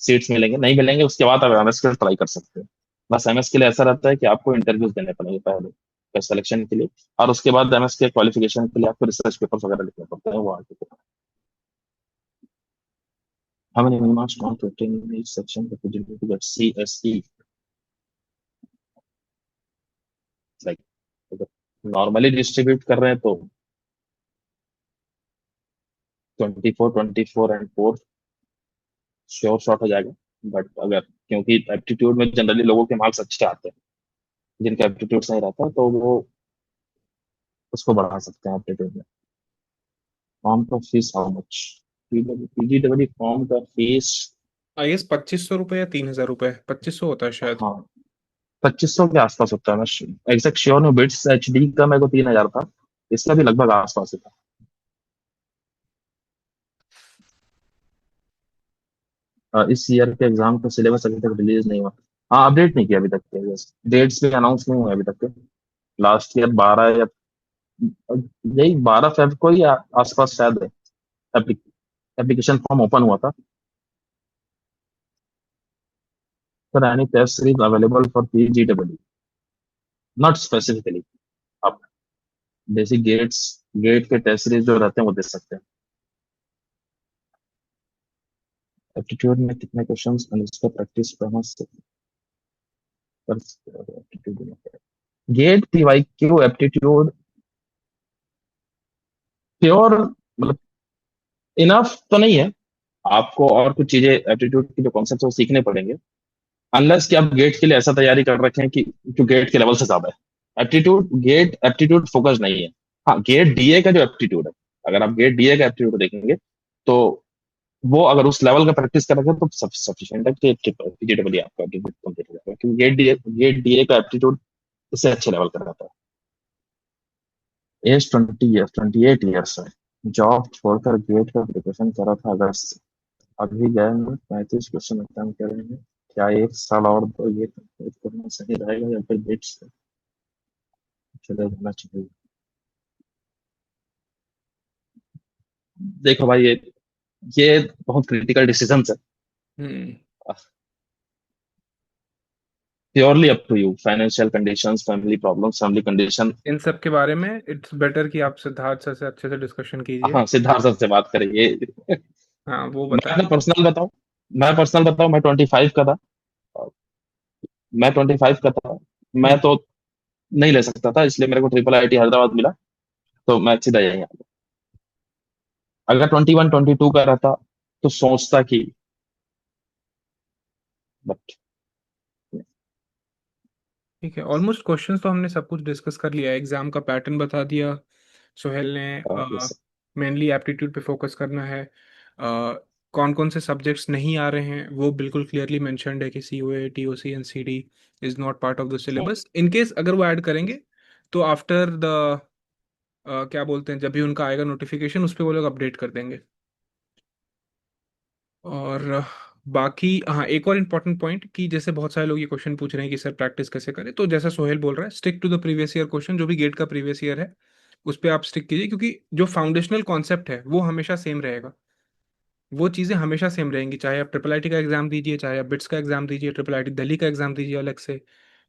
सीट्स मिलेंगे, नहीं मिलेंगे उसके बाद आप एमएस के लिए ट्राई कर सकते हैं। बस एमएस के लिए ऐसा रहता है कि आपको इंटरव्यूज देने पड़ेंगे पहले सिलेक्शन के लिए, और उसके बाद एमएस के क्वालिफिकेशन के लिए आपको रिसर्च पेपर्स वगैरह लिखने पड़ते हैं वो आगे। How many marks want to obtain in each section representing to get CSE? Like normally distribute कर रहे हैं तो 24 24 एंड 4 श्योर शॉर्ट हो जाएगा। बट अगर, क्योंकि एप्टीट्यूड में जनरली लोगों के मार्क्स अच्छे आते हैं, जिनका एप्टीट्यूड सही रहता है तो वो उसको बढ़ा सकते हैं एप्टीट्यूड में। फॉर्म का fees how much? PGW form का फीस, आई गेस 2500 रुपये या 3000 रुपये, 2500 होता है शायद। हाँ 2500 के आसपास होता है। मैं एग्जैक्ट श्योर नहीं, बिट्स एचडी का मेरे को 3000 था, इसका भी लगभग आसपास ही था। इस ईयर के एग्जाम का सिलेबस अभी तक रिलीज नहीं हुआ। हाँ, अपडेट नहीं किया अभी तक के, बस डेट्स भी अनाउंस नहीं हुए अभी तक के। लास्ट ईयर 12 या यही 12 फेब को ही आसपास शायद एप्लीकेशन फॉर्म ओपन हुआ था। Sir any test series available for PGW, not specifically. आप बेसिक गेट के टेस्ट सीरीज जो रहते हैं वो दे सकते हैं। एप्टीट्यूड में कितने क्वेश्चंस और इसका प्रैक्टिस कहाँ से कर सकते हो? एप्टीट्यूड में गेट PYQ एप्टीट्यूड प्योर मतलब इनफ तो नहीं है। आपको और कुछ चीजें एप्टीट्यूड की जो कॉन्सेप्ट है वो सीखने पड़ेंगे, अनलेस कि आप गेट के लिए ऐसा तैयारी कर रखे हैं कि जो गेट के लेवल से ज्यादा है। गेट एप्टीट्यूड फोकस नहीं है। हाँ, गेट DA का जो एप्टीट्यूड है, अगर आप गेट DA का एप्टीट्यूड देखेंगे तो वो अगर उस लेवल का प्रैक्टिस करेंगे तो सफिशिएंट है कि PGW आपका एप्टीट्यूड कंप्लीट हो जाएगा, क्योंकि गेट DA का एप्टीट्यूड इससे अच्छे लेवल का रहता है। एज 20 ईयर्स 28 ईयर्स है। जॉब छोड़कर गेट का प्रिपरेशन करा था अगर अभी गए में 35 क्वेश्चन अटेम्प्ट करेंगे, क्या 1 साल और दो ये कंप्लीट करना सही रहेगा या फिर डेट से चले जाना चाहिए? देखो भाई, ये बहुत क्रिटिकल डिसीजन है। Hmm. Purely up to you, financial conditions, family problems, family condition. इन सब के बारे में इट्स बेटर कि आप सिद्धार्थ सर से अच्छे से डिस्कशन कीजिए। हाँ, सिद्धार्थ सर से बात करेंगे। हाँ, वो मैं तो बताएंगे। पर्सनल बताऊं, मैं 25 का था। मैं 25 का था। मैं हम्म। तो नहीं ले सकता था, इसलिए मेरे को IIIT हैदराबाद मिला, तो मैं सीधा यही आ गया। अगर 21 22 का रहता तो सोचता कि, बट ठीक है, ऑलमोस्ट क्वेश्चंस तो हमने सब कुछ डिस्कस कर लिया है, एग्जाम का पैटर्न बता दिया सोहेल ने। यस। मेनली एप्टीट्यूड पे फोकस करना है। कौन कौन से सब्जेक्ट्स नहीं आ रहे हैं वो बिल्कुल क्लियरली मेंशन्ड है कि COA TOC NCD is not part of the syllabus. In case अगर वो ऐड करेंगे तो आफ्टर द क्या बोलते हैं, जब भी उनका आएगा नोटिफिकेशन उस पर वो लोग अपडेट कर देंगे। और बाकी हाँ, एक और इम्पॉर्टेंट पॉइंट कि जैसे बहुत सारे लोग ये क्वेश्चन पूछ रहे हैं कि सर प्रैक्टिस कैसे करें, तो जैसा सोहेल बोल रहा है, stick to the previous year question, जो भी गेट का प्रीवियस ईयर है उस पर आप स्टिक कीजिए, क्योंकि जो फाउंडेशनल कॉन्सेप्ट है वो हमेशा सेम रहेगा। वो चीज़ें हमेशा सेम रहेंगी, चाहे आप IIIT का एग्जाम दीजिए, चाहे आप बिट्स का एग्जाम दीजिए, IIIT दिल्ली का एग्जाम दीजिए अलग से,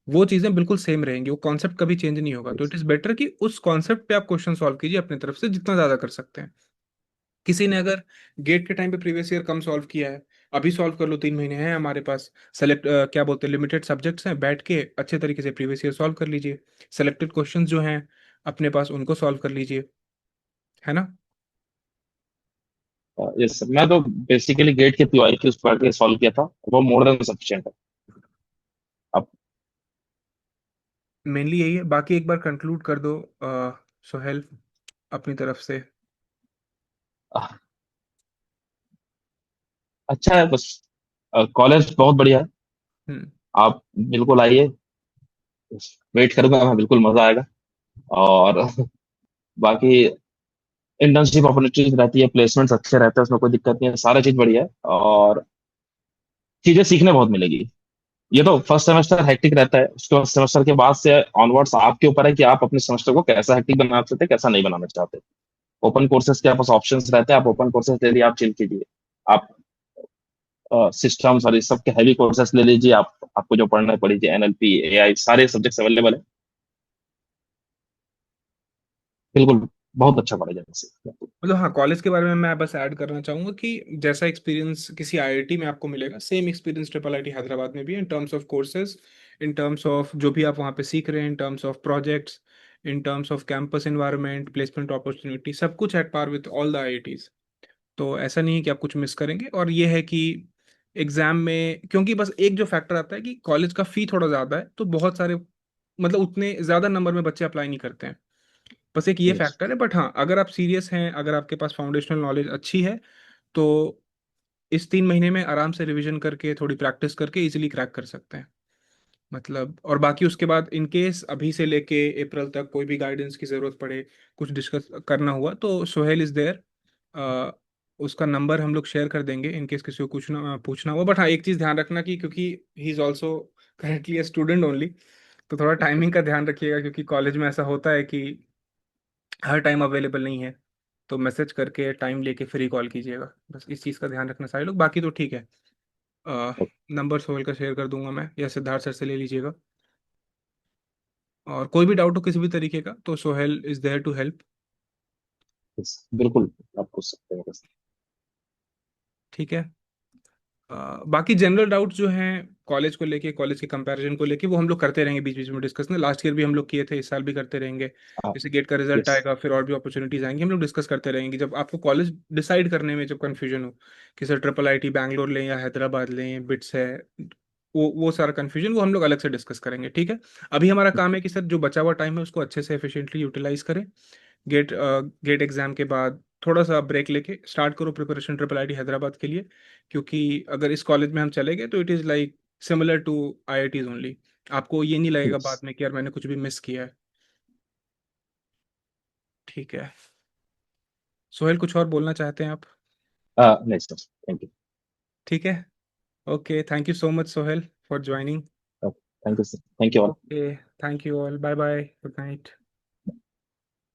वो चीज़ें बिल्कुल सेम रहेंगी, वो कॉन्सेप्ट कभी चेंज नहीं होगा। तो इट इज़ बेटर कि उस कॉन्सेप्ट पे आप क्वेश्चन सॉल्व कीजिए अपनी तरफ से जितना ज़्यादा कर सकते हैं। किसी ने अगर गेट के टाइम पे प्रीवियस ईयर कम सॉल्व किया है, अभी सॉल्व कर लो, 3 महीने हैं हमारे पास। सेलेक्ट क्या बोलते हैं, लिमिटेड सब्जेक्ट्स हैं, बैठ के अच्छे तरीके से प्रीवियस ईयर सॉल्व कर लीजिए। सेलेक्टेड क्वेश्चंस जो हैं अपने पास उनको सॉल्व कर लीजिए, है ना। यस सर, मैं तो बेसिकली गेट के PYQs पढ़ के सॉल्व किया था, वो मोर देन सफिशिएंट है। अब मेनली यही है, बाकी एक बार कंक्लूड कर दो सोहेल अपनी तरफ से। अह, अच्छा है बस। कॉलेज बहुत बढ़िया है। हम्म। आप बिल्कुल आइए, वेट करूंगा मैं, बिल्कुल मजा आएगा। और बाकी इंटर्नशिप अपॉर्चुनिटीज रहती है, प्लेसमेंट्स अच्छे रहते हैं, उसमें कोई दिक्कत नहीं है, सारा चीज बढ़िया है। और चीजें सीखने बहुत मिलेगी। ये तो फर्स्ट सेमेस्टर हेक्टिक रहता है, उसके बाद सेमेस्टर के बाद से ऑनवर्ड्स आपके ऊपर है कि आप अपने सेमेस्टर को कैसा हेक्टिक बनाना चाहते हैं, कैसा नहीं बनाना चाहते। ओपन कोर्सेज के पास ऑप्शंस रहते हैं, आप ओपन कोर्सेज ले लिए, आप चिल कीजिए। आप सिस्टम्स और इस सब के हैवी कोर्सेज ले लीजिए, आप आपको जो पढ़ना है पढ़ लीजिए, NLP AI सारे सब्जेक्ट्स अवेलेबल है। बिल्कुल, बहुत अच्छा कॉलेज है वैसे। मतलब हाँ, कॉलेज के बारे में मैं बस ऐड करना चाहूंगा कि जैसा एक्सपीरियंस किसी IIT में आपको मिलेगा, सेम एक्सपीरियंस IIIT हैदराबाद में भी है, in terms of courses, in terms of जो भी आप वहाँ पे सीख रहे हैं, in terms of projects, in terms of campus environment, placement opportunity, सब कुछ at par with all the IITs। तो ऐसा नहीं है कि आप कुछ मिस करेंगे। और ये है कि एग्जाम में, क्योंकि बस एक जो फैक्टर आता है कि कॉलेज का फी थोड़ा ज़्यादा है, तो बहुत सारे मतलब उतने ज़्यादा नंबर में बच्चे अप्लाई नहीं करते हैं। बस एक ये यस। फैक्टर है। बट हाँ, अगर आप सीरियस हैं, अगर आपके पास फाउंडेशनल नॉलेज अच्छी है, तो इस 3 महीने में आराम से रिवीजन करके थोड़ी प्रैक्टिस करके इजीली क्रैक कर सकते हैं। मतलब और बाकी उसके बाद इन केस अभी से लेके अप्रैल तक कोई भी गाइडेंस की ज़रूरत पड़े, कुछ डिस्कस करना हुआ, तो सोहेल इज़ देयर। उसका नंबर हम लोग शेयर कर देंगे इन केस किसी को पूछना पूछना हो। बट हाँ, एक चीज़ ध्यान रखना कि क्योंकि he is also currently a student only, तो थोड़ा टाइमिंग का ध्यान रखिएगा, क्योंकि कॉलेज में ऐसा होता है कि हर टाइम अवेलेबल नहीं है। तो मैसेज करके टाइम लेके फिर ही कॉल कीजिएगा, बस इस चीज़ का ध्यान रखना सारे लोग, बाकी तो ठीक है। नंबर सोहेल का शेयर कर दूंगा मैं, या सिद्धार्थ सर से ले लीजिएगा। और कोई भी डाउट हो किसी भी तरीके का तो Sohail is there to help. बिल्कुल, आप पूछ सकते हैं बस। ठीक है। बाकी जनरल डाउट जो हैं कॉलेज को लेके, कॉलेज के कंपैरिजन को लेके, वो हम लोग करते रहेंगे बीच बीच में डिस्कस ना। लास्ट ईयर भी हम लोग किए थे, इस साल भी करते रहेंगे। हाँ। जैसे गेट का रिजल्ट यस। आएगा फिर और भी अपॉर्चुनिटीज आएंगी, हम लोग डिस्कस करते रहेंगे। जब आपको कॉलेज डिसाइड करने में जब कंफ्यूजन हो कि सर ट्रिपल आईटी बैंगलोर लें या हैदराबाद लें, बिट्स है, वो सारा कंफ्यूजन वो हम लोग अलग से डिस्कस करेंगे, ठीक है। अभी हमारा काम है कि सर जो बचा हुआ टाइम है उसको अच्छे से एफिशिएंटली यूटिलाइज करें। गेट एग्जाम के बाद थोड़ा सा ब्रेक लेके स्टार्ट करो प्रिपरेशन ट्रिपल आईटी हैदराबाद के लिए। क्योंकि अगर इस कॉलेज में हम चले गए तो it is like similar to IITs only. आपको ये नहीं लगेगा यस। बाद में कि यार मैंने कुछ भी मिस किया है। ठीक है। सोहेल, कुछ और बोलना चाहते हैं आप? नहीं सर, थैंक यू। ठीक है। Okay, thank you so much Sohail for joining. Thank you sir, thank you. Okay, thank you all, bye bye, good night.